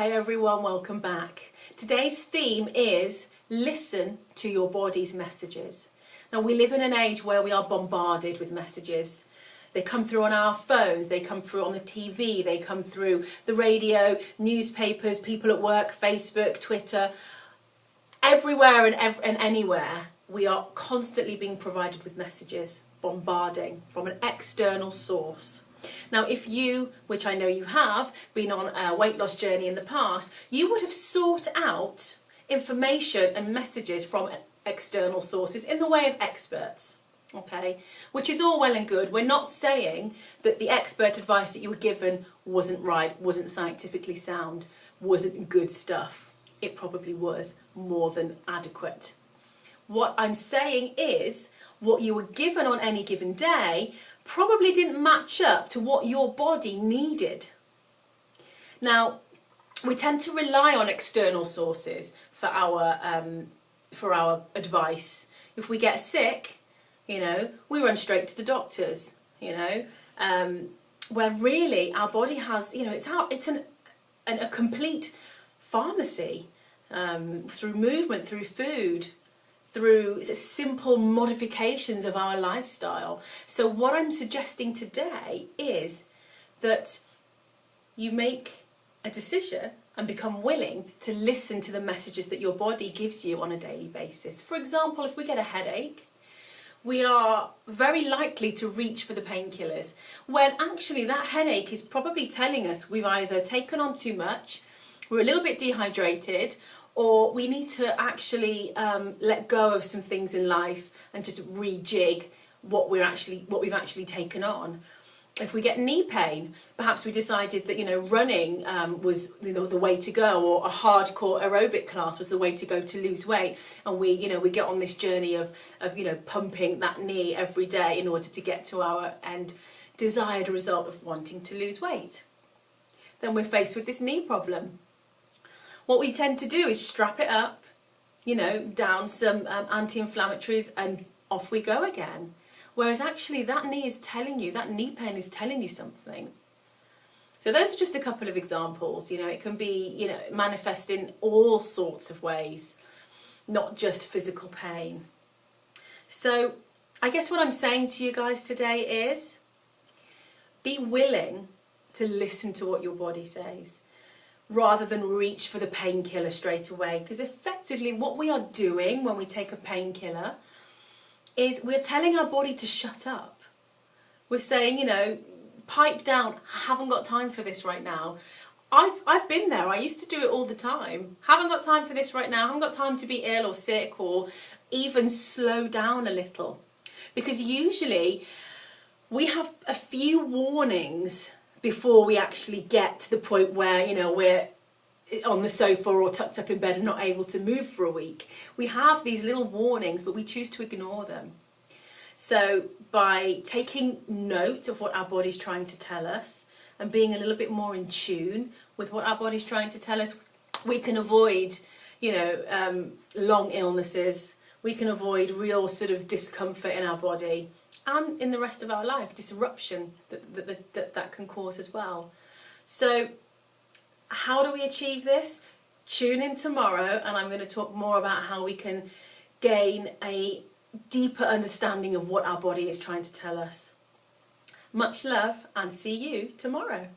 Hey everyone, welcome back. Today's theme is listen to your body's messages. Now we live in an age where we are bombarded with messages. They come through on our phones, they come through on the TV, they come through the radio, newspapers, people at work, Facebook, Twitter. Everywhere and anywhere we are constantly being provided with messages, bombarding from an external source. Now if you, which I know you have, been on a weight loss journey in the past, you would have sought out information and messages from external sources in the way of experts, okay? Which is all well and good. We're not saying that the expert advice that you were given wasn't right, wasn't scientifically sound, wasn't good stuff. It probably was more than adequate. What I'm saying is what you were given on any given day probably didn't match up to what your body needed. Now, we tend to rely on external sources for our advice. If we get sick, we run straight to the doctors, where really our body has, it's a complete pharmacy through movement, through food, through simple modifications of our lifestyle. So what I'm suggesting today is that you make a decision and become willing to listen to the messages that your body gives you on a daily basis. For example, if we get a headache, we are very likely to reach for the painkillers, when actually that headache is probably telling us we've either taken on too much, we're a little bit dehydrated, or we need to actually let go of some things in life and just rejig what we've actually taken on. If we get knee pain, perhaps we decided that running was the way to go, or a hardcore aerobic class was the way to go to lose weight, and we get on this journey of pumping that knee every day in order to get to our end desired result of wanting to lose weight. Then we're faced with this knee problem. What we tend to do is strap it up, down some anti-inflammatories, and off we go again. Whereas actually that knee is telling you, that knee pain is telling you something. So those are just a couple of examples. It can be, manifest in all sorts of ways, not just physical pain. So I guess what I'm saying to you guys today is be willing to listen to what your body says, rather than reach for the painkiller straight away. Because effectively what we are doing when we take a painkiller is we're telling our body to shut up. We're saying, pipe down, I haven't got time for this right now. I've been there, I used to do it all the time. Haven't got time for this right now, haven't got time to be ill or sick, or even slow down a little. Because usually we have a few warnings before we actually get to the point where, we're on the sofa or tucked up in bed and not able to move for a week. We have these little warnings, but we choose to ignore them. So by taking note of what our body's trying to tell us and being a little bit more in tune with what our body's trying to tell us, we can avoid, long illnesses. We can avoid real sort of discomfort in our body, and in the rest of our life, disruption that can cause as well. So how do we achieve this? Tune in tomorrow, and I'm going to talk more about how we can gain a deeper understanding of what our body is trying to tell us. Much love, and see you tomorrow.